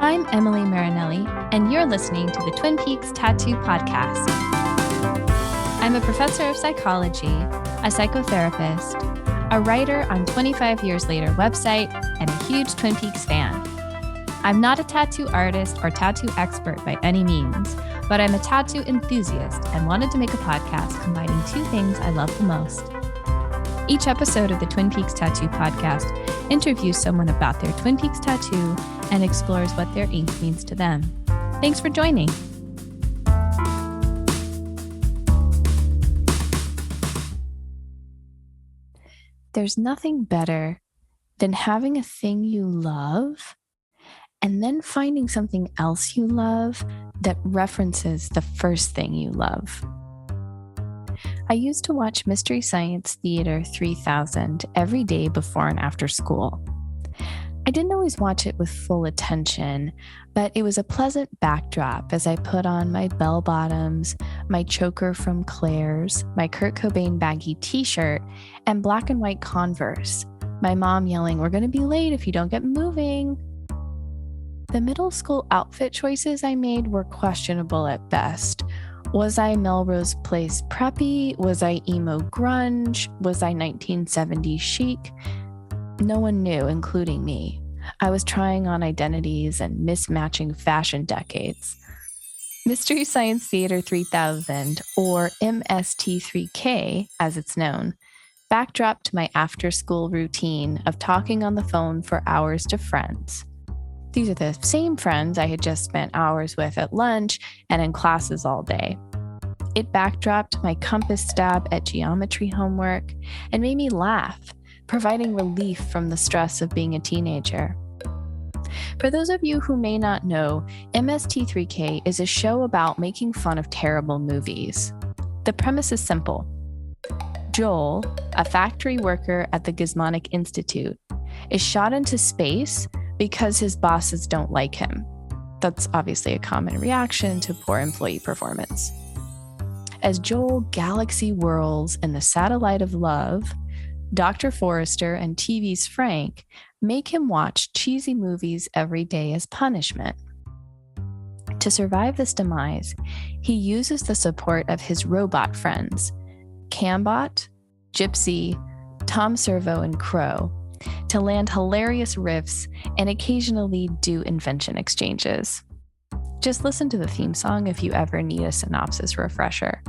I'm Emily Marinelli, and you're listening to the Twin Peaks Tattoo Podcast. I'm a professor of psychology, a psychotherapist, a writer on 25 Years Later website, and a huge Twin Peaks fan. I'm not a tattoo artist or tattoo expert by any means, but I'm a tattoo enthusiast and wanted to make a podcast combining two things I love the most. Each episode of the Twin Peaks Tattoo Podcast interviews someone about their Twin Peaks tattoo and explores what their ink means to them. Thanks for joining. There's nothing better than having a thing you love and then finding something else you love that references the first thing you love. I used to watch Mystery Science Theater 3000 every day before and after school. I didn't always watch it with full attention, but it was a pleasant backdrop as I put on my bell bottoms, my choker from Claire's, my Kurt Cobain baggy t-shirt, and black and white Converse, my mom yelling, "We're going to be late if you don't get moving." The middle school outfit choices I made were questionable at best. Was I Melrose Place preppy? Was I emo grunge? Was I 1970s chic? No one knew, including me. I was trying on identities and mismatching fashion decades. Mystery Science Theater 3000, or MST3K as it's known, backdropped my after-school routine of talking on the phone for hours to friends. These are the same friends I had just spent hours with at lunch and in classes all day. It backdropped my compass stab at geometry homework and made me laugh, providing relief from the stress of being a teenager. For those of you who may not know, MST3K is a show about making fun of terrible movies. The premise is simple. Joel, a factory worker at the Gizmonic Institute, is shot into space because his bosses don't like him. That's obviously a common reaction to poor employee performance. As Joel galaxy whirls in the satellite of love, Dr. Forrester and TV's Frank make him watch cheesy movies every day as punishment. To survive this demise, he uses the support of his robot friends, Cambot, Gypsy, Tom Servo, and Crow, to land hilarious riffs and occasionally do invention exchanges. Just listen to the theme song if you ever need a synopsis refresher.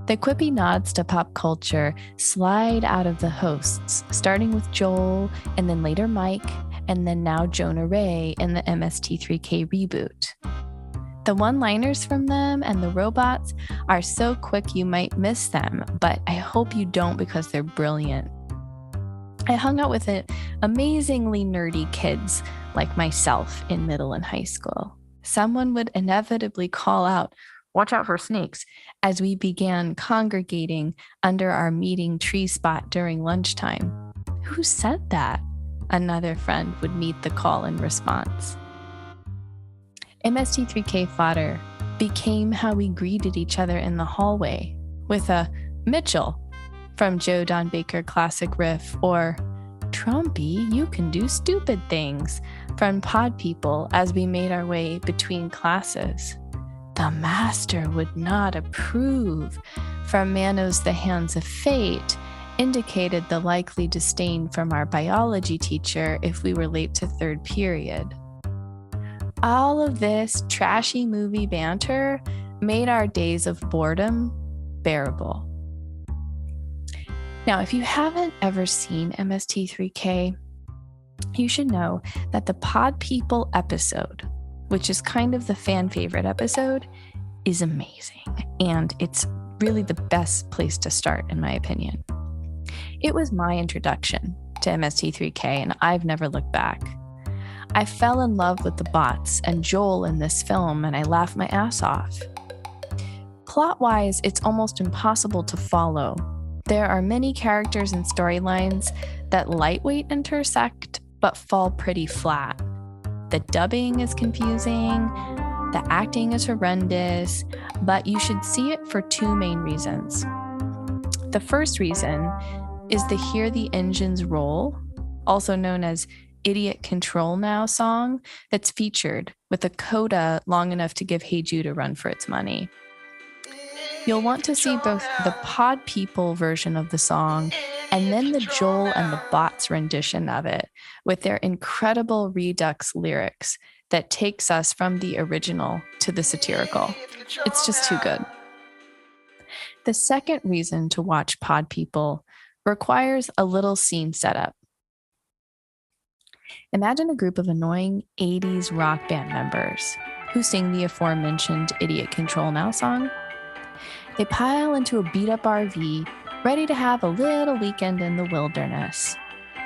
The quippy nods to pop culture slide out of the hosts, starting with Joel, and then later Mike, and then now Jonah Ray in the MST3K reboot. The one-liners from them and the robots are so quick you might miss them, but I hope you don't because they're brilliant. I hung out with amazingly nerdy kids like myself in middle and high school. Someone would inevitably call out, "Watch out for snakes," as we began congregating under our meeting tree spot during lunchtime. "Who said that?" Another friend would meet the call in response. MST3K fodder became how we greeted each other in the hallway with a "Mitchell" from Joe Don Baker classic riff, or "Trumpy, you can do stupid things" from Pod People as we made our way between classes. "The master would not approve" from Manos the Hands of Fate indicated the likely disdain from our biology teacher if we were late to third period. All of this trashy movie banter made our days of boredom bearable. Now, if you haven't ever seen MST3K, you should know that the Pod People episode, which is kind of the fan favorite episode, is amazing. And it's really the best place to start, in my opinion. It was my introduction to MST3K, and I've never looked back. I fell in love with the bots and Joel in this film, and I laughed my ass off. Plot-wise, it's almost impossible to follow. There are many characters and storylines that lightweight intersect, but fall pretty flat. The dubbing is confusing, the acting is horrendous, but you should see it for two main reasons. The first reason is to hear the engines roll, also known as Idiot Control Now song that's featured with a coda long enough to give Hey Jude a run for its money. You'll want to see both the Pod People version of the song and then the Joel and the Bots rendition of it with their incredible redux lyrics that takes us from the original to the satirical. It's just too good. The second reason to watch Pod People requires a little scene setup. Imagine a group of annoying 80s rock band members who sing the aforementioned Idiot Control Now song. They pile into a beat-up RV, ready to have a little weekend in the wilderness.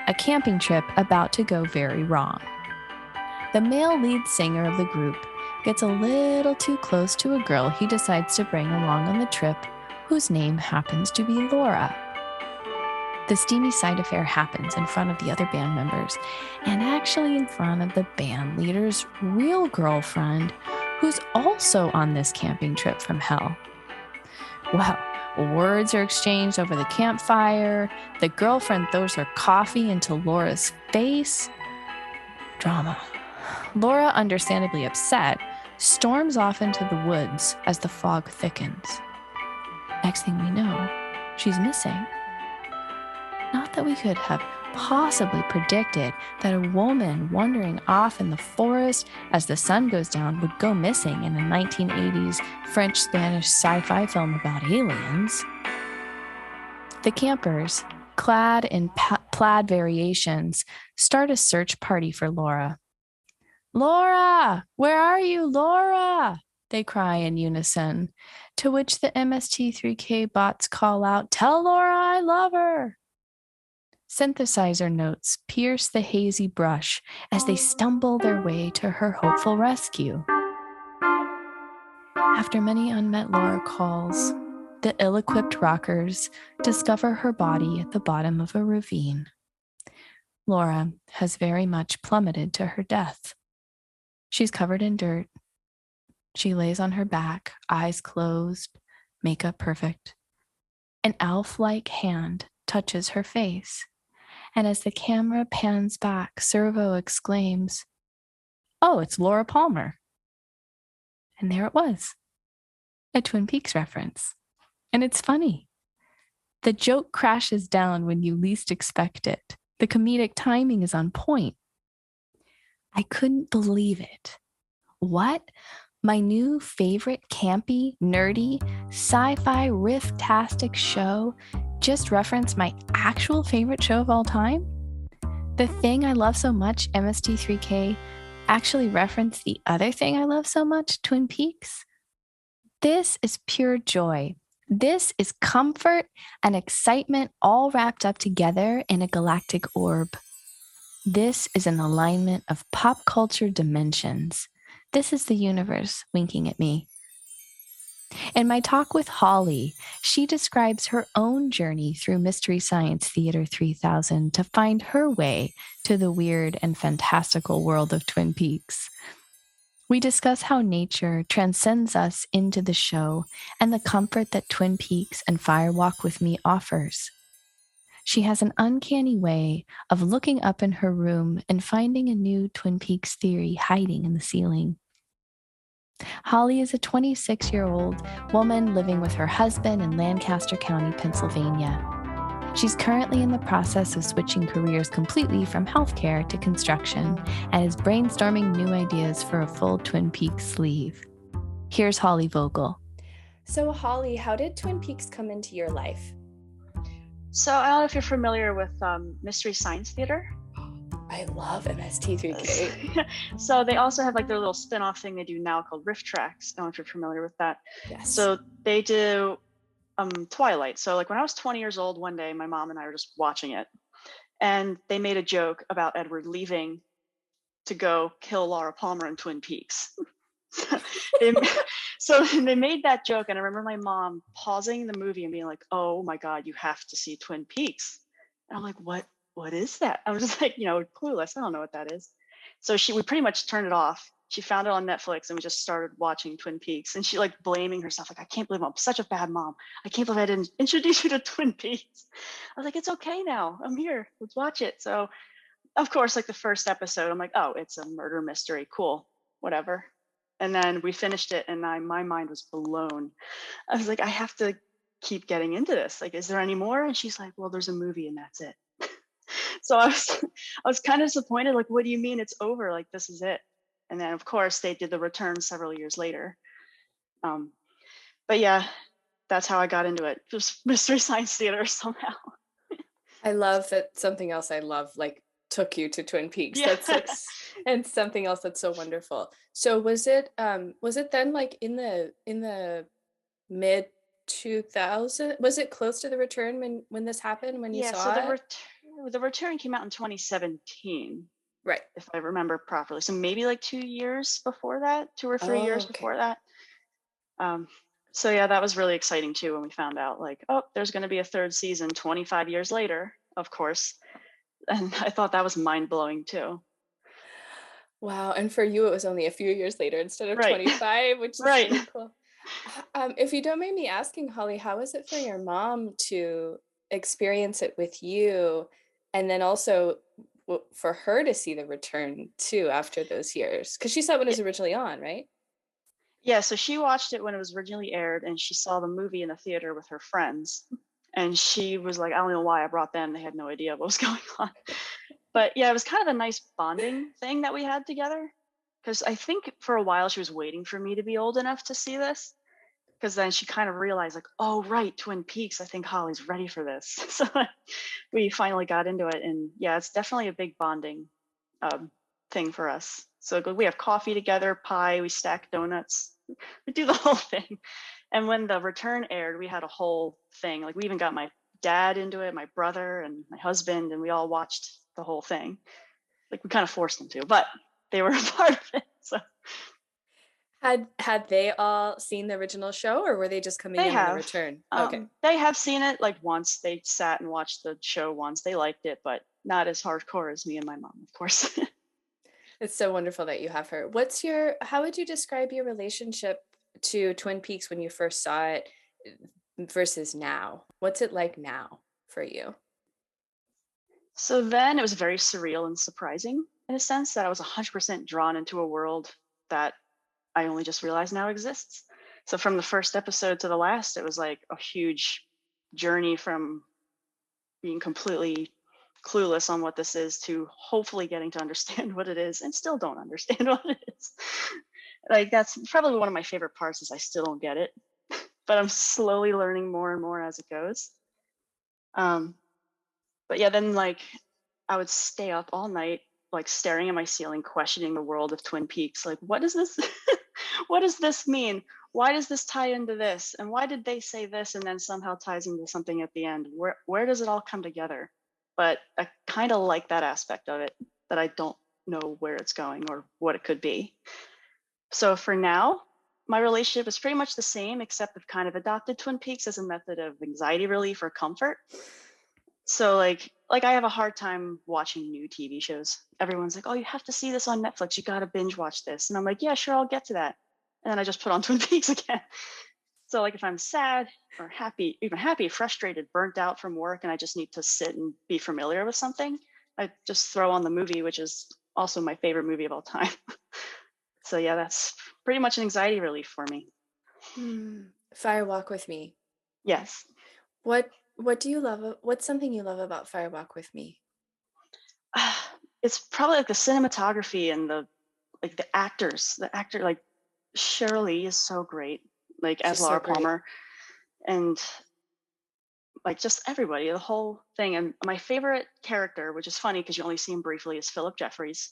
A camping trip about to go very wrong. The male lead singer of the group gets a little too close to a girl he decides to bring along on the trip, whose name happens to be Laura. The steamy side affair happens in front of the other band members, and actually in front of the band leader's real girlfriend, who's also on this camping trip from hell. Well, words are exchanged over the campfire. The girlfriend throws her coffee into Laura's face. Drama. Laura, understandably upset, storms off into the woods as the fog thickens. Next thing we know, she's missing. Not that we could have possibly predicted that a woman wandering off in the forest as the sun goes down would go missing in a 1980s French-Spanish sci-fi film about aliens. The campers, clad in plaid variations, start a search party for Laura. "Laura! Where are you, Laura?" they cry in unison, to which the MST3K bots call out, "Tell Laura I love her." Synthesizer notes pierce the hazy brush as they stumble their way to her hopeful rescue. After many unmet Laura calls, the ill-equipped rockers discover her body at the bottom of a ravine. Laura has very much plummeted to her death. She's covered in dirt. She lays on her back, eyes closed, makeup perfect. An elf-like hand touches her face. And as the camera pans back, Servo exclaims, "Oh, it's Laura Palmer." And there it was, a Twin Peaks reference. And it's funny. The joke crashes down when you least expect it. The comedic timing is on point. I couldn't believe it. What? My new favorite campy, nerdy, sci-fi riff-tastic show just referenced my actual favorite show of all time? The thing I love so much, MST3K, actually referenced the other thing I love so much, Twin Peaks? This is pure joy. This is comfort and excitement all wrapped up together in a galactic orb. This is an alignment of pop culture dimensions. This is the universe winking at me. In my talk with Holly, she describes her own journey through Mystery Science Theater 3000 to find her way to the weird and fantastical world of Twin Peaks. We discuss how nature transcends us into the show and the comfort that Twin Peaks and Fire Walk with Me offers. She has an uncanny way of looking up in her room and finding a new Twin Peaks theory hiding in the ceiling. Holly is a 26-year-old woman living with her husband in Lancaster County, Pennsylvania. She's currently in the process of switching careers completely from healthcare to construction and is brainstorming new ideas for a full Twin Peaks sleeve. Here's Holly Vogel. So, Holly, how did Twin Peaks come into your life? So, I don't know if you're familiar with Mystery Science Theater. I love MST3K. So they also have like their little spin-off thing they do now called Riff Tracks. I don't know if you're familiar with that. Yes. So they do Twilight. So like when I was 20 years old, one day my mom and I were just watching it, and they made a joke about Edward leaving to go kill Laura Palmer in Twin Peaks. So they made that joke, and I remember my mom pausing the movie and being like, "Oh my God, you have to see Twin Peaks." And I'm like, what is that? I was just like, clueless. I don't know what that is. So we pretty much turned it off. She found it on Netflix and we just started watching Twin Peaks. And she like blaming herself, like, "I can't believe I'm such a bad mom. I can't believe I didn't introduce you to Twin Peaks." I was like, "It's okay now. I'm here. Let's watch it." So of course, like the first episode, I'm like, oh, it's a murder mystery. Cool, whatever. And then we finished it, and my mind was blown. I was like, I have to keep getting into this. Like, is there any more? And she's like, well, there's a movie, and that's it. So I was kind of disappointed. Like, what do you mean it's over? Like, this is it. And then, of course, they did the return several years later. Um, but yeah, that's how I got into it. Just Mystery Science Theater somehow. I love that something else I love like took you to Twin Peaks. Yeah. That's like and something else that's so wonderful. So was it then like in the mid 2000, was it close to the return when this happened, when you Yeah. So saw it? the return came out in 2017, Right. if I remember properly. So maybe like 2 years before that, 2 or 3 years Oh, okay. before that. So yeah, that was really exciting too when we found out, like, oh, there's going to be a third season 25 years later, of course. And I thought that was mind blowing too. Wow, and for you, it was only a few years later instead of Right. 25, which is Right. so cool. If you don't mind me asking, Holly, how was it for your mom to experience it with you, and then also for her to see the return too after those years? Because she saw it when it Yeah. was originally on, right? Yeah. So she watched it when it was originally aired, and she saw the movie in the theater with her friends. And she was like, I don't know why I brought them. They had no idea what was going on. But yeah, it was kind of a nice bonding thing that we had together. Because I think for a while she was waiting for me to be old enough to see this. Because then she kind of realized, like, oh, right, Twin Peaks. I think Holly's ready for this. So we finally got into it. And yeah, it's definitely a big bonding thing for us. So we have coffee together, pie, we stack donuts, we do the whole thing. And when the return aired, we had a whole thing. Like, we even got my dad into it, my brother and my husband, and we all watched the whole thing. Like, we kind of forced them to, but they were a part of it. So Had they all seen the original show, or were they just coming in on the return? Okay. they have seen it like once. They sat and watched the show once. They liked it, but not as hardcore as me and my mom, of course. It's so wonderful that you have her. How would you describe your relationship to Twin Peaks when you first saw it versus now? What's it like now for you? So then it was very surreal and surprising, in a sense, that I was 100% drawn into a world that I only just realized now exists. So from the first episode to the last, it was like a huge journey from being completely clueless on what this is to hopefully getting to understand what it is, and still don't understand what it is. Like, that's probably one of my favorite parts, is I still don't get it, but I'm slowly learning more and more as it goes. But yeah, then like I would stay up all night, like staring at my ceiling, questioning the world of Twin Peaks. Like, what is this? What does this mean? Why does this tie into this? And why did they say this and then somehow ties into something at the end? Where does it all come together? But I kind of like that aspect of it, that I don't know where it's going or what it could be. So for now, my relationship is pretty much the same, except I've kind of adopted Twin Peaks as a method of anxiety relief or comfort. So like I have a hard time watching new TV shows. Everyone's like, oh, you have to see this on Netflix. You got to binge watch this. And I'm like, yeah, sure, I'll get to that. And then I just put on Twin Peaks again. So like if I'm sad or happy, even happy, frustrated, burnt out from work, and I just need to sit and be familiar with something, I just throw on the movie, which is also my favorite movie of all time. So yeah, that's pretty much an anxiety relief for me. Fire Walk with Me. Yes. What do you love? What's something you love about Fire Walk with Me? It's probably like the cinematography and the actors. The actor, like Shirley is so great, like as She's so Laura great. Palmer, and like just everybody, the whole thing. And my favorite character, which is funny because you only see him briefly, is Philip Jeffries.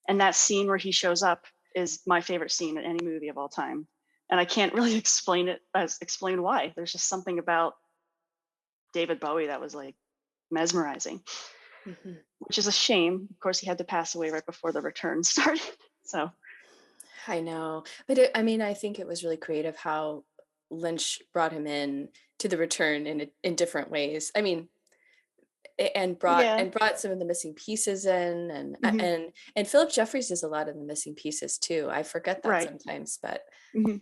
And that scene where he shows up is my favorite scene in any movie of all time. And I can't really explain why. There's just something about David Bowie that was like mesmerizing, which is a shame. Of course, he had to pass away right before the return started. So I know, but I think it was really creative how Lynch brought him in to the return in different ways. I mean, and yeah. brought some of the missing pieces in, and Mm-hmm. and Philip Jeffries does a lot of the missing pieces too. I forget that Right. sometimes, but Mm-hmm.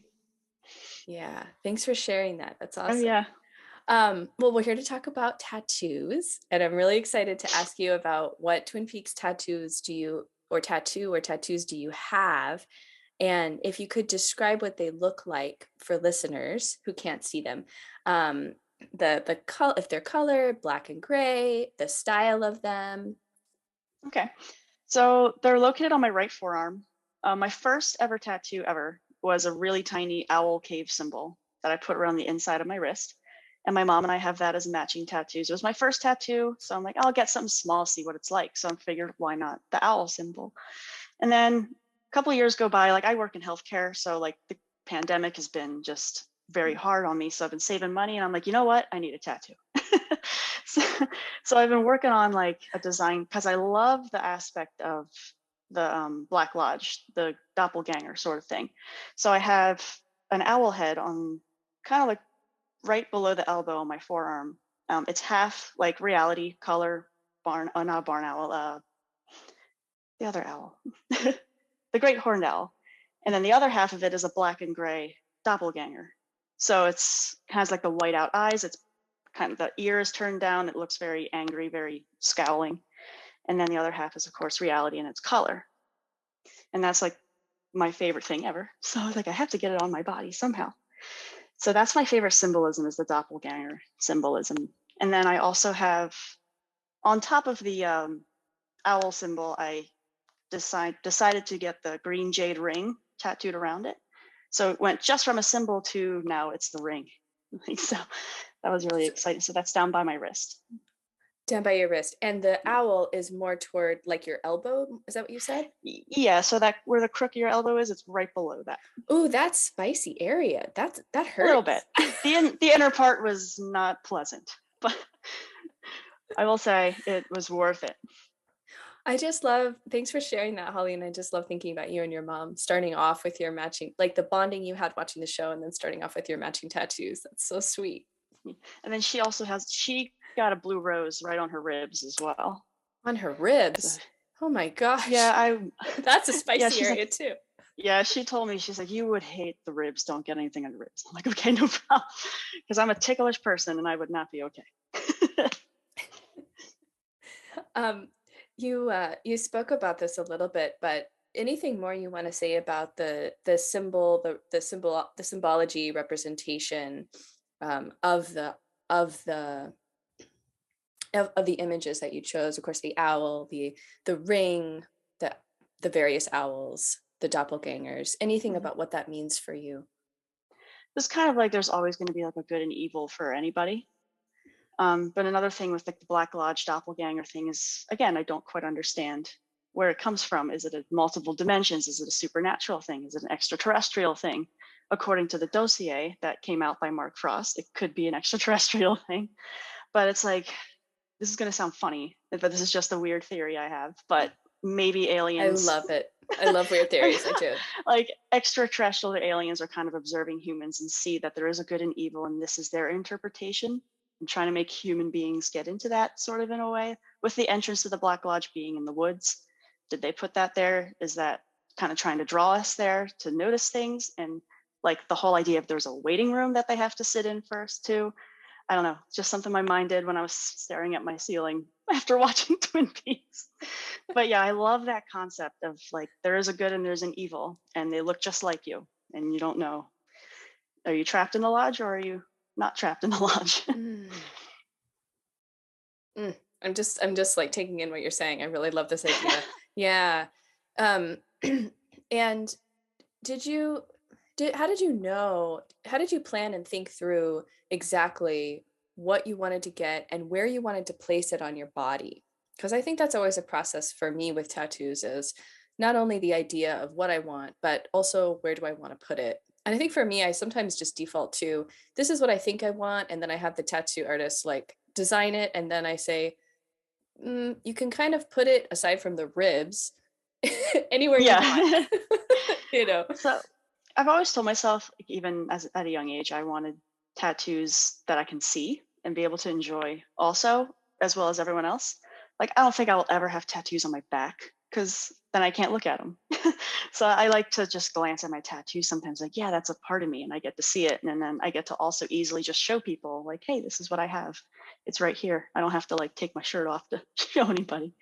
yeah, thanks for sharing that. That's Oh awesome. yeah. Well, we're here to talk about tattoos, and I'm really excited to ask you about what Twin Peaks tattoos do you, or tattoo or tattoos do you have? And if you could describe what they look like for listeners who can't see them, um, the color, if they're colored, black and gray, the style of them. Okay. So they're located on my right forearm. My first ever tattoo ever was a really tiny owl cave symbol that I put around the inside of my wrist. And my mom and I have that as matching tattoos. It was my first tattoo. So I'm like, I'll get something small, see what it's like. So I figured, why not the owl symbol? And then a couple of years go by, like I work in healthcare. So like the pandemic has been just very hard on me. So I've been saving money and I'm like, you know what? I need a tattoo. so, so I've been working on like a design because I love the aspect of the Black Lodge, the doppelganger sort of thing. So I have an owl head on kind of like right below the elbow on my forearm. It's half like reality color not a barn owl, the other owl, the great horned owl. And then the other half of it is a black and gray doppelganger. So it's has like the white out eyes. It's kind of the ear is turned down. It looks very angry, very scowling. And then the other half is of course reality and its color. And that's like my favorite thing ever. So I was like, I have to get it on my body somehow. So that's my favorite symbolism is the doppelganger symbolism. And then I also have on top of the owl symbol, I decided to get the green jade ring tattooed around it. So it went just from a symbol to now it's the ring. So that was really exciting. So that's down by my wrist. Down by your wrist. And the owl is more toward like your elbow. Is that what you said? Yeah. So that where the crook of your elbow is, it's right below that. Oh, that's spicy area. That hurts. A little bit. The inner part was not pleasant, but I will say it was worth it. I just love, thanks for sharing that, Holly. And I just love thinking about you and your mom starting off with your matching, like the bonding you had watching the show and then starting off with your matching tattoos. That's so sweet. And then she got a blue rose right on her ribs as well. On her ribs? So, oh my gosh. Yeah, that's a spicy area like, too. Yeah, she told me, she's like, you would hate the ribs. Don't get anything on the ribs. I'm like, okay, no problem. Because I'm a ticklish person and I would not be okay. You spoke about this a little bit, but anything more you want to say about the symbol, the symbology representation of the images that you chose? Of course, the owl, the ring, the various owls, the doppelgangers. Anything about what that means for you? It's kind of like there's always going to be like a good and evil for anybody. But another thing with the Black Lodge doppelganger thing is, again, I don't quite understand where it comes from. Is it a multiple dimensions? Is it a supernatural thing? Is it an extraterrestrial thing? According to the dossier that came out by Mark Frost, it could be an extraterrestrial thing. But it's like, this is going to sound funny, but this is just a weird theory I have. But maybe aliens. I love it. I love weird theories. I do. Like extraterrestrial aliens are kind of observing humans and see that there is a good and evil, and this is their interpretation. And trying to make human beings get into that sort of in a way, with the entrance to the Black Lodge being in the woods. Did they put that there? Is that kind of trying to draw us there to notice things? And like the whole idea of there's a waiting room that they have to sit in first too. I don't know, just something my mind did when I was staring at my ceiling after watching Twin Peaks. But yeah, I love that concept of like, there is a good and there's an evil and they look just like you and you don't know, are you trapped in the lodge or are you not trapped in the lodge? I'm just like taking in what you're saying. I really love this idea. Yeah. And how did you plan and think through exactly what you wanted to get and where you wanted to place it on your body? Because I think that's always a process for me with tattoos, is not only the idea of what I want, but also where do I want to put it? And I think for me, I sometimes just default to, this is what I think I want. And then I have the tattoo artist like design it. And then I say, you can kind of put it aside from the ribs anywhere you want. You know? So I've always told myself, even at a young age, I wanted tattoos that I can see and be able to enjoy also, as well as everyone else. Like, I don't think I will ever have tattoos on my back. because then I can't look at them. So I like to just glance at my tattoos sometimes, like, yeah, that's a part of me, and I get to see it. And then I get to also easily just show people, like, hey, this is what I have. It's right here. I don't have to like take my shirt off to show anybody.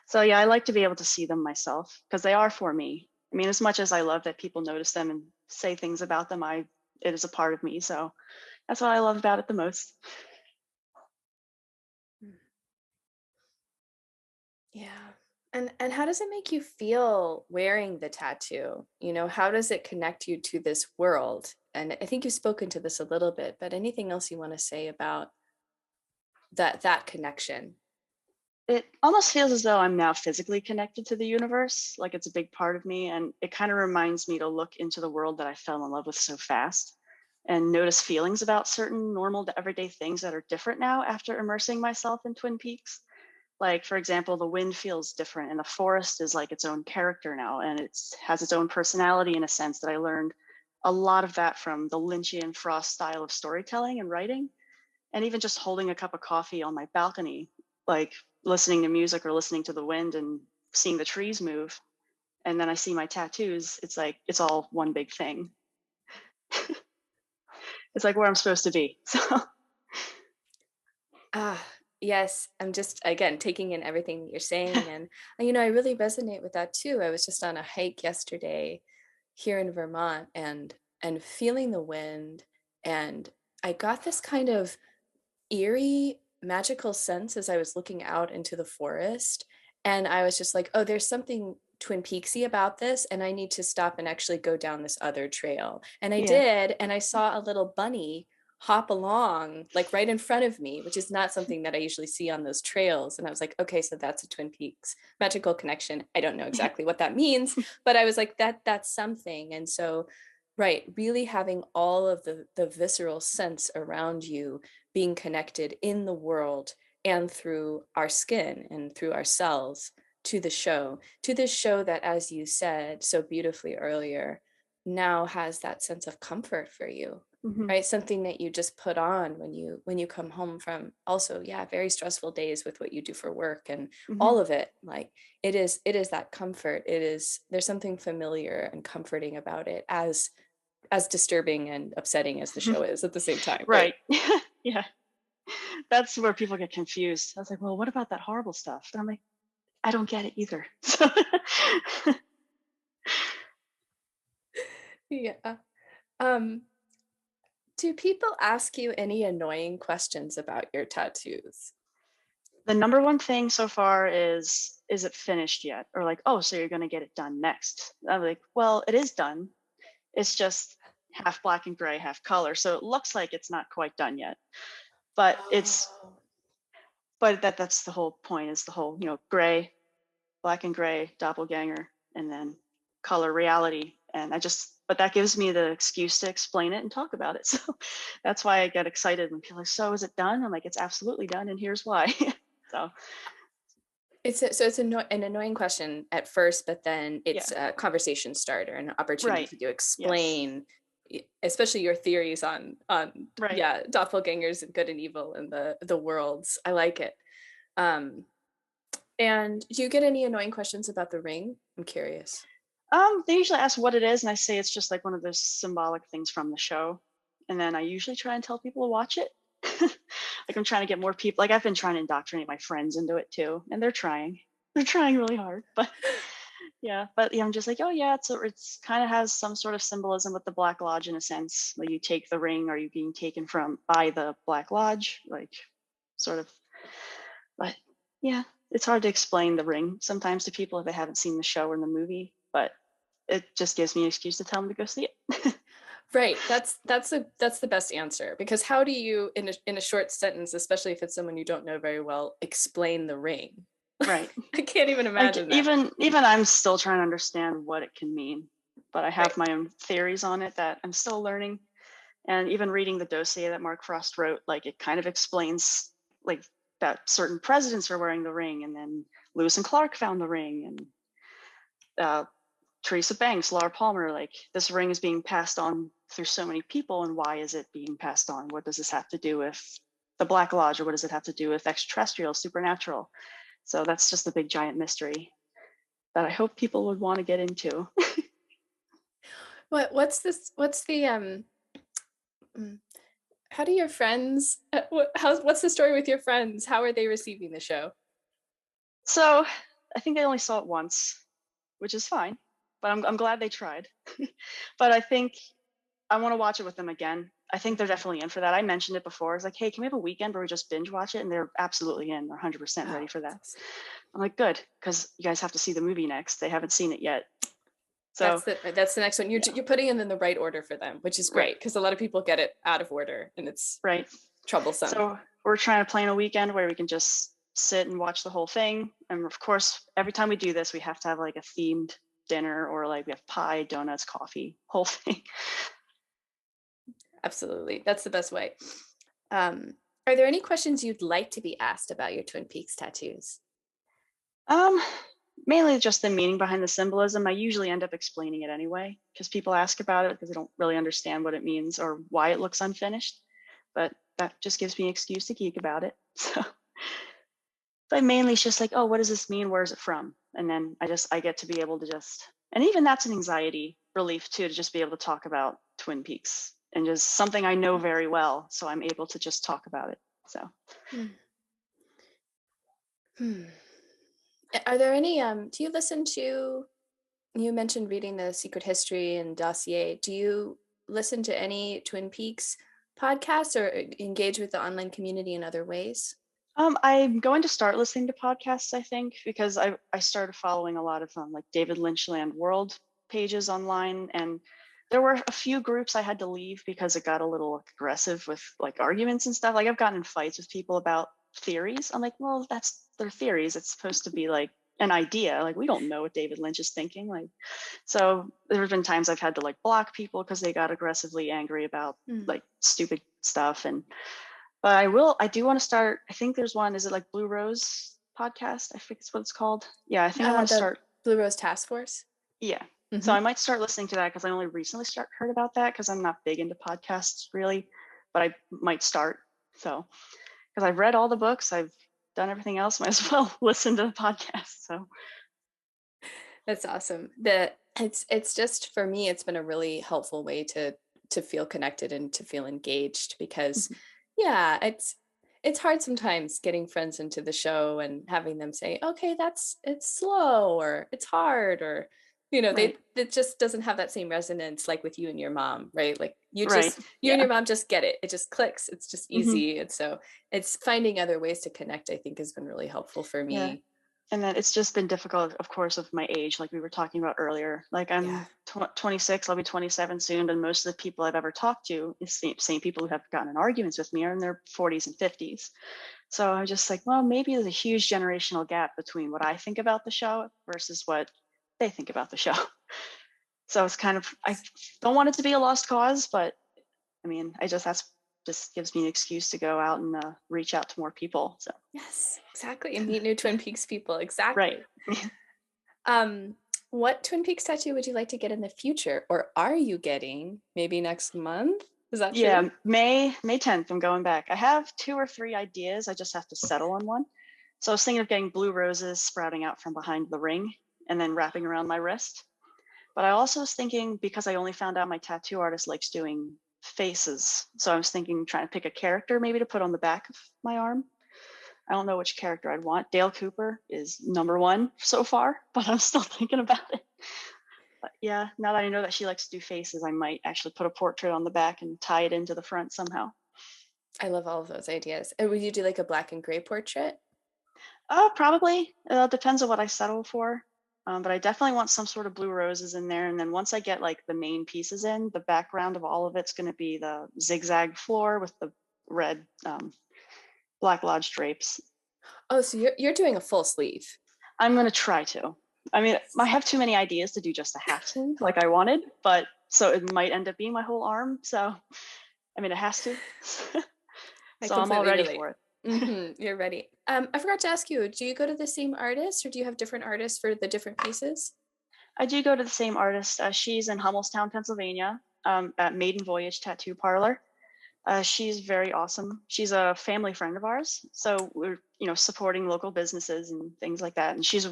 So yeah, I like to be able to see them myself because they are for me. I mean, as much as I love that people notice them and say things about them, it is a part of me. So that's what I love about it the most. Yeah. And how does it make you feel wearing the tattoo? You know, how does it connect you to this world? And I think you've spoken to this a little bit, but anything else you want to say about that connection? It almost feels as though I'm now physically connected to the universe, like it's a big part of me. And it kind of reminds me to look into the world that I fell in love with so fast and notice feelings about certain normal to everyday things that are different now after immersing myself in Twin Peaks. Like, for example, the wind feels different and the forest is like its own character now, and it has its own personality in a sense that I learned a lot of that from the Lynchian Frost style of storytelling and writing. And even just holding a cup of coffee on my balcony, like listening to music or listening to the wind and seeing the trees move. And then I see my tattoos, it's like it's all one big thing. It's like where I'm supposed to be. So Ah, yes. I'm just again taking in everything that you're saying, and you know, I really resonate with that too. I was just on a hike yesterday here in Vermont, and feeling the wind, and I got this kind of eerie magical sense as I was looking out into the forest, and I was just like, oh, there's something Twin Peaksy about this, and I need to stop and actually go down this other trail. And I yeah. did, and I saw a little bunny hop along like right in front of me, which is not something that I usually see on those trails. And I was like, okay, so that's a Twin Peaks magical connection. I don't know exactly what that means, but I was like, that's something. And so right, really having all of the visceral sense around you being connected in the world and through our skin and through our cells to this show that, as you said so beautifully earlier, now has that sense of comfort for you, Hmm. right? Something that you just put on when you come home from also, yeah, very stressful days with what you do for work and Hmm. all of it. Like it is that comfort. It is, there's something familiar and comforting about it, as disturbing and upsetting as the show is at the same time, right? Right. Yeah. That's where people get confused. I was like, well, what about that horrible stuff? And I'm like, I don't get it either. So Yeah. Um, do people ask you any annoying questions about your tattoos? the number one thing so far is it finished yet? Or like, oh, so you're going to get it done next. I'm like, well, it is done. It's just half black and gray, half color. So it looks like it's not quite done yet. But it's Oh, but that's the whole point, is the whole, gray, black and gray, doppelganger, and then color reality. And but that gives me the excuse to explain it and talk about it. So that's why I get excited when people are like, so is it done? I'm like, it's absolutely done. And here's why. So an annoying question at first, but then yeah, it's a conversation starter, an opportunity right. for you to Yes, explain, especially your theories on right. yeah, doppelgangers and good and evil in the worlds. I like it. Um, and do you get any annoying questions about the ring? I'm curious. They usually ask what it is, and I say it's just like one of those symbolic things from the show. And then I usually try and tell people to watch it. Like I'm trying to get more people. Like I've been trying to indoctrinate my friends into it too, and they're trying. They're trying really hard, but yeah. But yeah, I'm just like, oh yeah, it's kind of has some sort of symbolism with the Black Lodge in a sense. Like you take the ring, are you being taken from by the Black Lodge? Like sort of. But yeah, it's hard to explain the ring sometimes to people if they haven't seen the show or the movie. But it just gives me an excuse to tell them to go see it. Right. That's the best answer, because how do you in a short sentence, especially if it's someone you don't know very well, explain the ring? Right. I can't even Like imagine that. even I'm still trying to understand what it can mean, but I Right. have my own theories on it that I'm still learning. And even reading the dossier that Mark Frost wrote, like it kind of explains like that certain presidents were wearing the ring, and then Lewis and Clark found the ring, and uh, Teresa Banks, Laura Palmer, like this ring is being passed on through so many people, and why is it being passed on? What does this have to do with the Black Lodge, or what does it have to do with extraterrestrial, supernatural? So that's just a big giant mystery. that I hope people would want to get into. What's the how do your friends what's the story with your friends? How are they receiving the show? So I think they only saw it once, which is fine, but I'm glad they tried. But I think I want to watch it with them again. I think they're definitely in for that. I mentioned it before. It's like, hey, can we have a weekend where we just binge watch it? And they're absolutely in. They're 100% ready for that. Awesome. I'm like, good, because you guys have to see the movie next. They haven't seen it yet. So that's the next one. You're putting it in the right order for them, which is great, because a lot of people get it out of order and it's troublesome. So we're trying to plan a weekend where we can just sit and watch the whole thing. And of course, every time we do this, we have to have like a themed dinner, or like we have pie, donuts, coffee, whole thing. Absolutely. That's the best way. Are there any questions you'd like to be asked about your Twin Peaks tattoos? Mainly just the meaning behind the symbolism. I usually end up explaining it anyway, because people ask about it because they don't really understand what it means or why it looks unfinished. But that just gives me an excuse to geek about it. So, but mainly it's just like, oh, what does this mean? Where is it from? And then I get to be able to just, and even that's an anxiety relief too, to just be able to talk about Twin Peaks and just something I know very well. So I'm able to just talk about it. So. Are there any, do you listen to, you mentioned reading the Secret History and dossier. Do you listen to any Twin Peaks podcasts or engage with the online community in other ways? I'm going to start listening to podcasts, I think, because I started following a lot of like David Lynchland World pages online, and there were a few groups I had to leave because it got a little aggressive with like arguments and stuff. Like I've gotten in fights with people about theories. I'm like, well, that's their theories. It's supposed to be like an idea. Like we don't know what David Lynch is thinking. Like, so there have been times I've had to like block people because they got aggressively angry about like stupid stuff. But I do want to start. I think there's one. Is it like Blue Rose podcast? I think it's what it's called. Yeah, I think I want to start. Blue Rose Task Force. Yeah. So I might start listening to that because I only recently heard about that because I'm not big into podcasts really, but I might start. So because I've read all the books, I've done everything else, might as well listen to the podcast. So that's awesome. It's just, for me, it's been a really helpful way to feel connected and to feel engaged, because yeah, it's hard sometimes getting friends into the show and having them say, okay, it's slow or it's hard, or it just doesn't have that same resonance like with you and your mom, right? Like you and your mom just get it. It just clicks. It's just easy. And so it's finding other ways to connect, I think, has been really helpful for me. Yeah. And then it's just been difficult, of course, of my age, like we were talking about earlier. Like I'm 26, I'll be 27 soon, and most of the people I've ever talked to, is the same people who have gotten in arguments with me, are in their 40s and 50s. So I'm just like, well, maybe there's a huge generational gap between what I think about the show versus what they think about the show. So it's kind of, I don't want it to be a lost cause, but I mean, just gives me an excuse to go out and reach out to more people. So yes, exactly, and meet new Twin Peaks people. Exactly. What Twin Peaks tattoo would you like to get in the future, or are you getting maybe next month? Is that true? Yeah, May 10th. I'm going back. I have 2 or 3 ideas. I just have to settle on one. So I was thinking of getting blue roses sprouting out from behind the ring and then wrapping around my wrist. But I also was thinking, because I only found out my tattoo artist likes doing faces, so I was thinking trying to pick a character maybe to put on the back of my arm. I don't know which character I'd want. Dale Cooper is #1 so far, but I'm still thinking about it. But yeah, now that I know that she likes to do faces, I might actually put a portrait on the back and tie it into the front somehow. I love all of those ideas. And would you do like a black and gray portrait? Probably. It depends on what I settle for. But I definitely want some sort of blue roses in there. And then once I get like the main pieces in, the background of all of it's going to be the zigzag floor with the red Black Lodge drapes. Oh, so you're doing a full sleeve. I'm going to try to. I mean, I have too many ideas to do just a half sleeve like I wanted, but so it might end up being my whole arm. So, I mean, it has to. So I'm all ready for it. You're ready. I forgot to ask you, do you go to the same artist, or do you have different artists for the different pieces? I do go to the same artist. She's in Hummelstown, Pennsylvania, at Maiden Voyage Tattoo Parlor. She's very awesome. She's a family friend of ours. So we're, supporting local businesses and things like that. And she's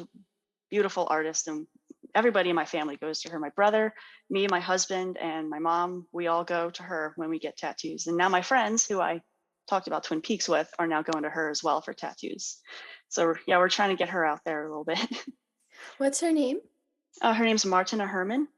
beautiful artist, and everybody in my family goes to her. My brother, me, my husband, and my mom, we all go to her when we get tattoos. And now my friends who I talked about Twin Peaks with are now going to her as well for tattoos. So yeah, we're trying to get her out there a little bit. What's her name? Her name's Martina Herman.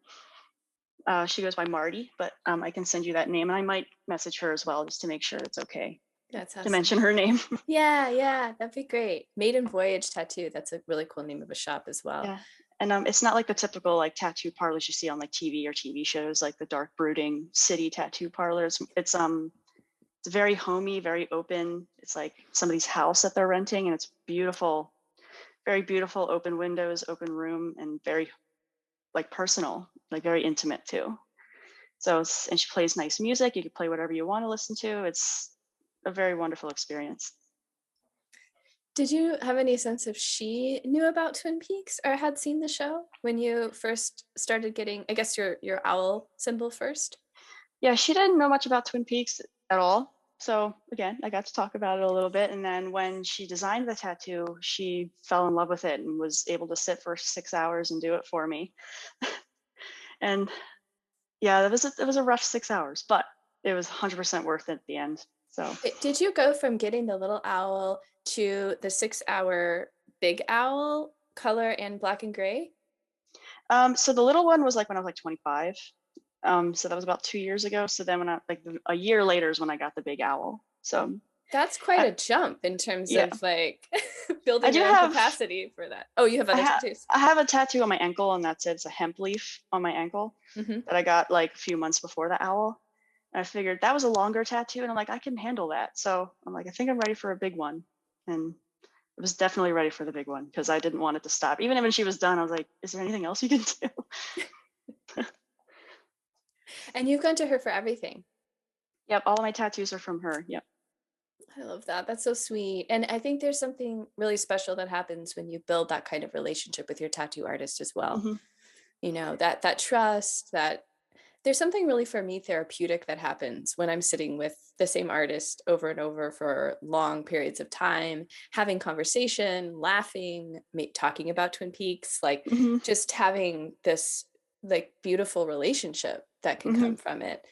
She goes by Marty, but I can send you that name, and I might message her as well just to make sure it's okay That's awesome. to mention her name. Yeah, that'd be great. Maiden Voyage Tattoo. That's a really cool name of a shop as well. Yeah, and it's not like the typical like tattoo parlors you see on like TV or TV shows, like the dark brooding city tattoo parlors. It's very homey, very open. It's like somebody's house that they're renting, and it's beautiful, very beautiful, open windows, open room, and very like personal, like very intimate too. So and she plays nice music. You can play whatever you want to listen to. It's a very wonderful experience. Did you have any sense if she knew about Twin Peaks or had seen the show when you first started getting, I guess, your owl symbol first? Yeah, she didn't know much about Twin Peaks at all. So again, I got to talk about it a little bit. And then when she designed the tattoo, she fell in love with it and was able to sit for 6 hours and do it for me. And yeah, it was a rough 6 hours, but it was 100% worth it at the end. So did you go from getting the little owl to the 6-hour big owl color and black and gray? So the little one was like when I was like 25. So that was about 2 years ago. So then when a year later is when I got the big owl. So that's quite a jump in terms of like building your own capacity for that. Oh, you have other tattoos. I have a tattoo on my ankle, and that's it. It's a hemp leaf on my ankle that I got like a few months before the owl. And I figured that was a longer tattoo, and I'm like, I can handle that. So I'm like, I think I'm ready for a big one. And I was definitely ready for the big one because I didn't want it to stop. Even when she was done, I was like, is there anything else you can do? And you've gone to her for everything. Yep, all of my tattoos are from her. Yep. I love that. That's so sweet. And I think there's something really special that happens when you build that kind of relationship with your tattoo artist as well. Mm-hmm. You know, that trust, that there's something really for me therapeutic that happens when I'm sitting with the same artist over and over for long periods of time, having conversation, laughing, talking about Twin Peaks, like just having this like beautiful relationship that can come from it.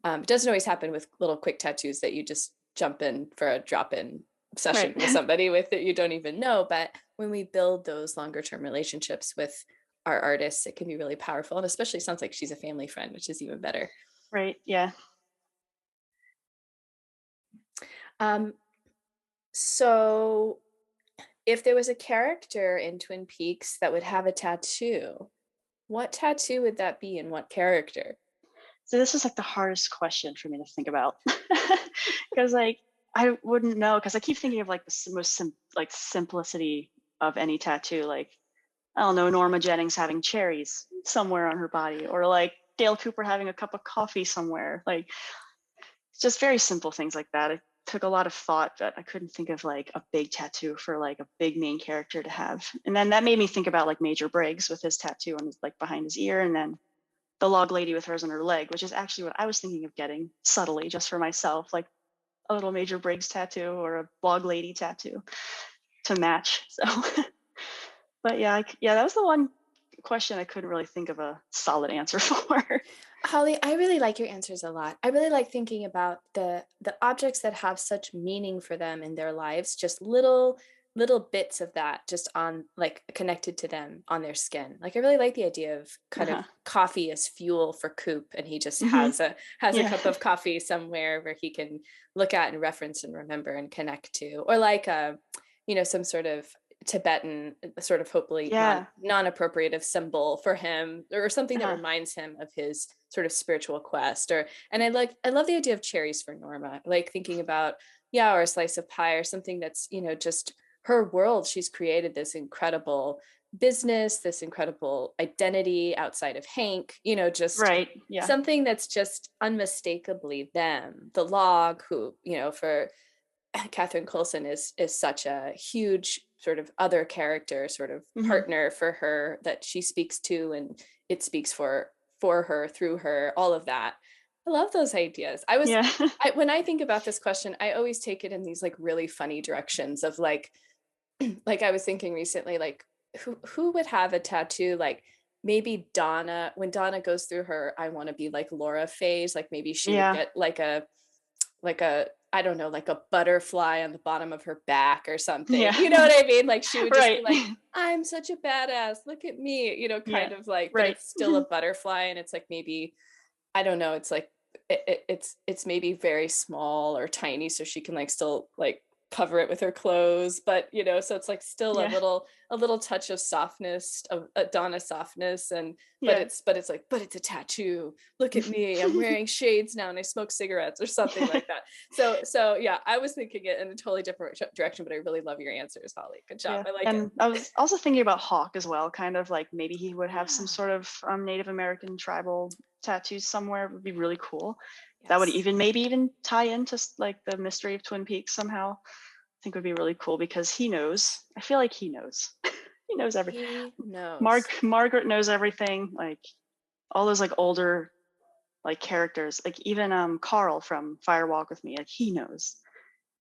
It doesn't always happen with little quick tattoos that you just jump in for a drop-in session with somebody with that you don't even know. But when we build those longer term relationships with our artists, it can be really powerful. And especially sounds like she's a family friend, which is even better. Right. Yeah. So if there was a character in Twin Peaks that would have a tattoo, what tattoo would that be and what character? So this is like the hardest question for me to think about because like I wouldn't know, because I keep thinking of like the most simplicity of any tattoo, like I don't know, Norma Jennings having cherries somewhere on her body, or like Dale Cooper having a cup of coffee somewhere. Like it's just very simple things like that. It took a lot of thought, but I couldn't think of like a big tattoo for like a big main character to have. And then that made me think about like Major Briggs with his tattoo on his, like behind his ear, and then the log lady with hers on her leg, which is actually what I was thinking of getting subtly just for myself, like a little Major Briggs tattoo or a log lady tattoo to match. So, but yeah, that was the one question I couldn't really think of a solid answer for. Holly, I really like your answers a lot. I really like thinking about the objects that have such meaning for them in their lives, just little bits of that just on like connected to them on their skin. Like I really like the idea of kind of coffee as fuel for Coop, and he just has a cup of coffee somewhere where he can look at and reference and remember and connect to, or like some sort of Tibetan sort of hopefully non-appropriative symbol for him, or something that reminds him of his sort of spiritual quest. And I love the idea of cherries for Norma, like thinking about or a slice of pie or something that's just her world. She's created this incredible business, this incredible identity outside of Hank, just something that's just unmistakably them. The log, who, for Catherine Coulson is such a huge sort of other character, sort of partner for her that she speaks to, and it speaks for her, through her, all of that. I love those ideas. When I think about this question, I always take it in these like really funny directions of like I was thinking recently, like who would have a tattoo like maybe Donna, when Donna goes through her I want to be like Laura phase, like maybe she would Yeah. get like a I don't know, like a butterfly on the bottom of her back or something. Yeah. You know what I mean? Like she would just be Right. like, I'm such a badass. Look at me, you know, Yeah. kind of like, but Right. it's still a butterfly and it's like maybe, I don't know, it's like it's maybe very small or tiny so she can like still like cover it with her clothes, but you know, so it's like still Yeah. a little touch of softness, of Donna softness, and Yeah. but it's like, but it's a tattoo, look at me, I'm wearing shades now and I smoke cigarettes or something like that. So yeah, I was thinking it in a totally different direction, but I really love your answers, Holly. Good job. Yeah. I like it. And I was also thinking about Hawk as well, kind of like maybe he would have some Yeah. sort of Native American tribal tattoos somewhere. It would be really cool. That would Yes. maybe even tie into like the mystery of Twin Peaks somehow. I think would be really cool because he knows. I feel like he knows. He knows everything. He knows. Margaret knows everything. Like all those like older like characters, like even Carl from Fire Walk with Me, like he knows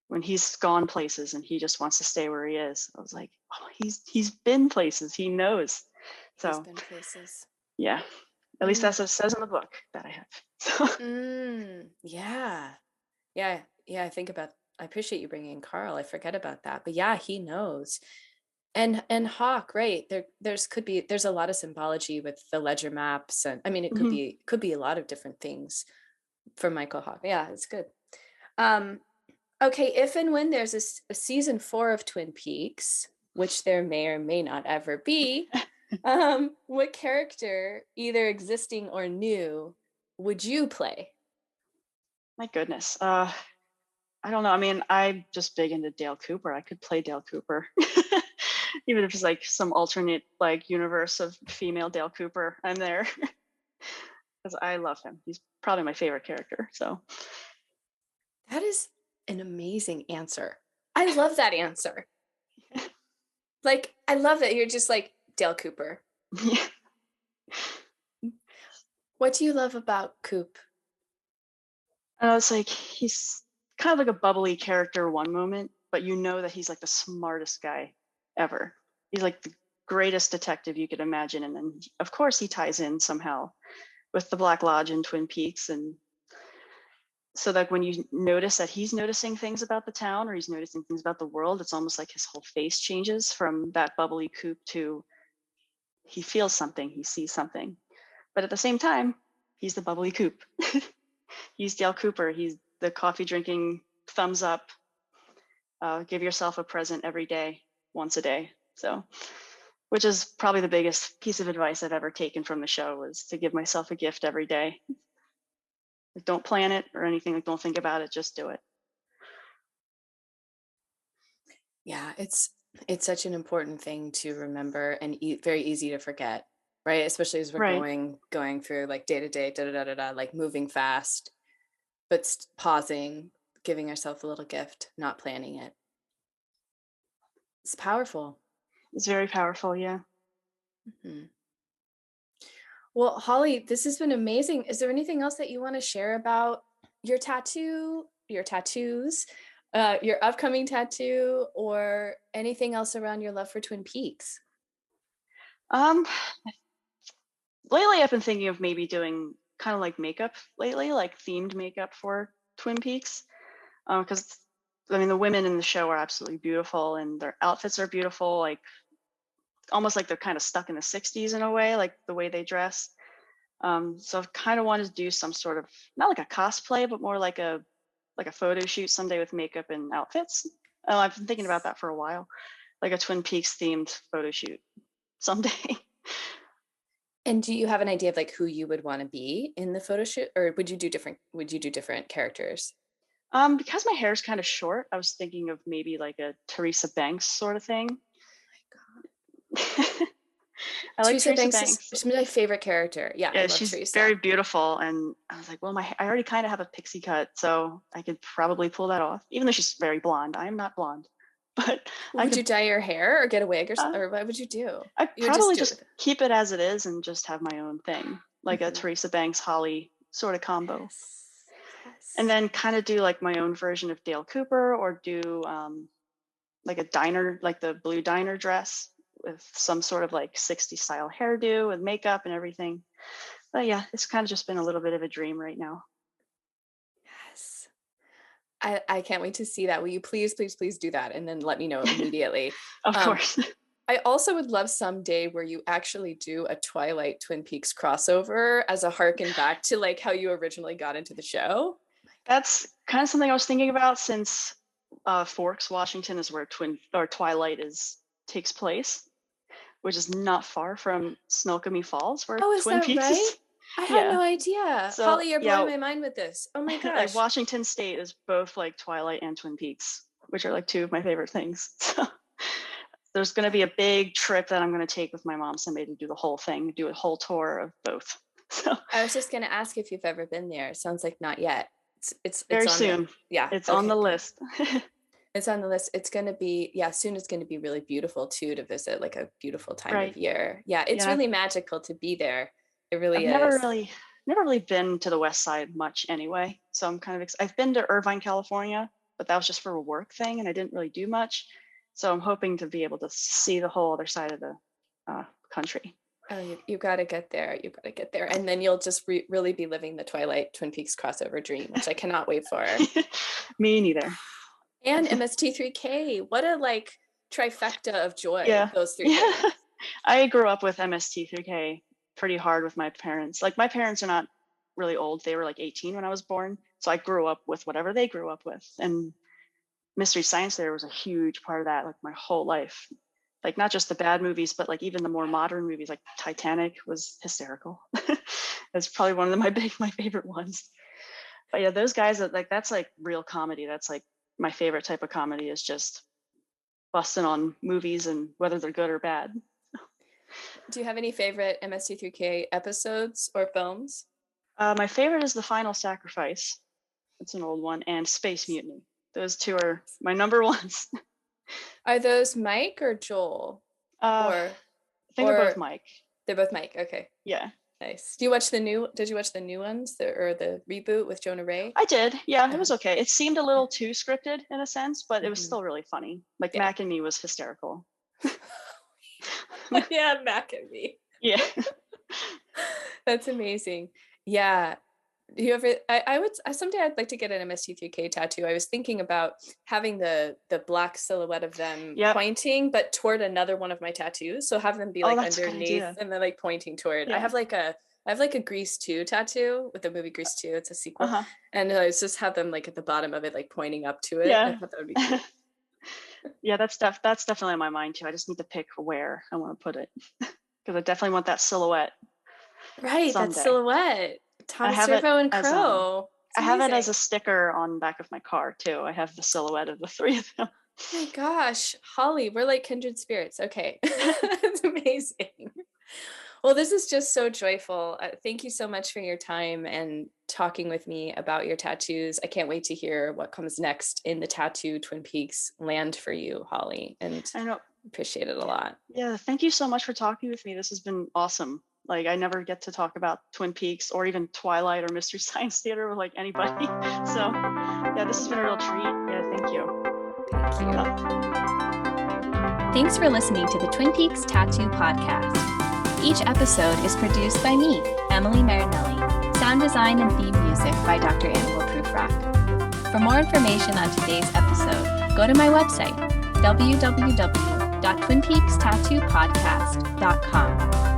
when he's gone places and he just wants to stay where he is. I was like, oh, he's been places. He knows. He's So been places. yeah, at least that's what it says in the book that I have. So. Yeah. Yeah, I appreciate you bringing in Carl. I forget about that. But yeah, he knows. And Hawk, right? There's a lot of symbology with the ledger maps, and I mean it Mhm. could be a lot of different things for Michael Hawk. Yeah, it's good. Okay, if and when there's a season 4 of Twin Peaks, which there may or may not ever be, what character, either existing or new, would you play? My goodness. I don't know. I mean, I'm just big into Dale Cooper. I could play Dale Cooper. Even if it's like some alternate like universe of female Dale Cooper, I'm there. Because I love him. He's probably my favorite character. So That is an amazing answer. I love that answer. Like, I love that you're just like Dale Cooper. yeah. What do you love about Coop? It's like he's kind of like a bubbly character one moment, but you know that he's like the smartest guy ever. He's like the greatest detective you could imagine. And then of course he ties in somehow with the Black Lodge and Twin Peaks. And so that when you notice that he's noticing things about the town or he's noticing things about the world, it's almost like his whole face changes from that bubbly Coop to he feels something, he sees something. But at the same time, he's the bubbly Coop. He's Dale Cooper. He's the coffee drinking thumbs up. Give yourself a present every day, once a day. So, which is probably the biggest piece of advice I've ever taken from the show was to give myself a gift every day. Like, don't plan it or anything. Like, don't think about it. Just do it. Yeah, it's such an important thing to remember and very easy to forget, right? Especially as we're Right. going through like day to day, like moving fast, but pausing, giving ourselves a little gift, not planning it. It's powerful. It's very powerful. Yeah. Mm-hmm. Well, Holly, this has been amazing. Is there anything else that you want to share about your tattoos, your upcoming tattoo, or anything else around your love for Twin Peaks? Um, lately I've been thinking of maybe doing kind of like makeup lately, like themed makeup for Twin Peaks. Because I mean, the women in the show are absolutely beautiful and their outfits are beautiful, like almost like they're kind of stuck in the 60s in a way, like the way they dress. So I've kind of wanted to do some sort of, not like a cosplay, but more like a photo shoot someday with makeup and outfits. I've been thinking about that for a while, like a Twin Peaks themed photo shoot someday. And do you have an idea of like who you would want to be in the photo shoot, or would you do different characters? Because my hair is kind of short, I was thinking of maybe like a Teresa Banks sort of thing. I like Teresa Banks. She's my favorite character. Yeah, I love She's Teresa. very beautiful, and I was like, well, I already kind of have a pixie cut, so I could probably pull that off. Even though she's very blonde, I am not blonde. But would you dye your hair or get a wig or what would you do? I'd You would probably just just keep it as it is and just have my own thing, like a Teresa Banks Holly sort of combo. Yes. And then kind of do like my own version of Dale Cooper, or do like a diner, like the blue diner dress with some sort of like 60s style hairdo with makeup and everything. But yeah, it's kind of just been a little bit of a dream right now. Yes. I can't wait to see that. Will you please do that and then let me know immediately? Of course. I also would love someday where you actually do a Twilight Twin Peaks crossover as a harken back to like how you originally got into the show. That's kind of something I was thinking about, since Forks, Washington is where Twilight takes place, which is not far from Snoqualmie Falls, where Oh, is Twin that Peaks right? is. I had no idea. So, Holly, you're blowing yeah, my mind with this. Oh my like gosh. Washington State is both like Twilight and Twin Peaks, which are like two of my favorite things. So there's going to be a big trip that I'm going to take with my mom someday to do the whole thing, do a whole tour of both. So I was just going to ask if you've ever been there. It sounds like not yet. It's very on soon. It's on the list. It's on the list. It's going to be, soon it's going to be really beautiful too, to visit, like a beautiful time of year. Yeah, it's really magical to be there. It really is. Never really been to the West Side much anyway. So I'm kind of, I've been to Irvine, California, but that was just for a work thing and I didn't really do much. So I'm hoping to be able to see the whole other side of the country. Oh, you got to get there. You got to get there. And then you'll just really be living the Twilight Twin Peaks crossover dream, which I cannot wait for. Me neither. And MST3K. What a like trifecta of joy. Those three things. I grew up with MST3K pretty hard with my parents. Like my parents are not really old. They were like 18 when I was born. So I grew up with whatever they grew up with. And Mystery Science Theater was a huge part of that, like my whole life. Like not just the bad movies, but like even the more modern movies, like Titanic was hysterical. That's probably one of my favorite ones. But yeah, those guys, that's like real comedy. That's like my favorite type of comedy, is just busting on movies and whether they're good or bad. Do you have any favorite MST3K episodes or films? My favorite is The Final Sacrifice. It's an old one, and Space Mutiny. Those two are my number ones. Are those Mike or Joel? I think they're both Mike. They're both Mike. Okay. Yeah. Nice. Did you watch the new ones, or the reboot with Jonah Ray? I did. Yeah, it was okay. It seemed a little too scripted in a sense, but it was still really funny. Like Mac and Me was hysterical. Yeah, Mac and Me. Yeah. That's amazing. Yeah. Do you ever, someday I'd like to get an MST3K tattoo. I was thinking about having the black silhouette of them pointing, but toward another one of my tattoos. So have them be like underneath and then like pointing toward. Yeah. I have like a Grease 2 tattoo with the movie Grease 2. It's a sequel. And I just have them like at the bottom of it, like pointing up to it. Yeah. I thought that would be cool. Yeah, that's definitely on my mind too. I just need to pick where I want to put it, because I definitely want that silhouette. Right, someday. That silhouette. Tom Servo and Crow. I have it as a sticker on the back of my car too. I have the silhouette of the three of them. Oh my gosh, Holly, we're like kindred spirits. Okay, that's amazing. Well, this is just so joyful. Thank you so much for your time and talking with me about your tattoos. I can't wait to hear what comes next in the tattoo Twin Peaks land for you, Holly. And I appreciate it a lot. Yeah, thank you so much for talking with me. This has been awesome. Like I never get to talk about Twin Peaks or even Twilight or Mystery Science Theater with like anybody. So yeah, this has been a real treat. Yeah, thank you. Thank you. Thanks for listening to the Twin Peaks Tattoo Podcast. Each episode is produced by me, Emily Marinelli. Sound design and theme music by Dr. Annabelle Proofrock. For more information on today's episode, go to my website, www.twinpeakstattoopodcast.com.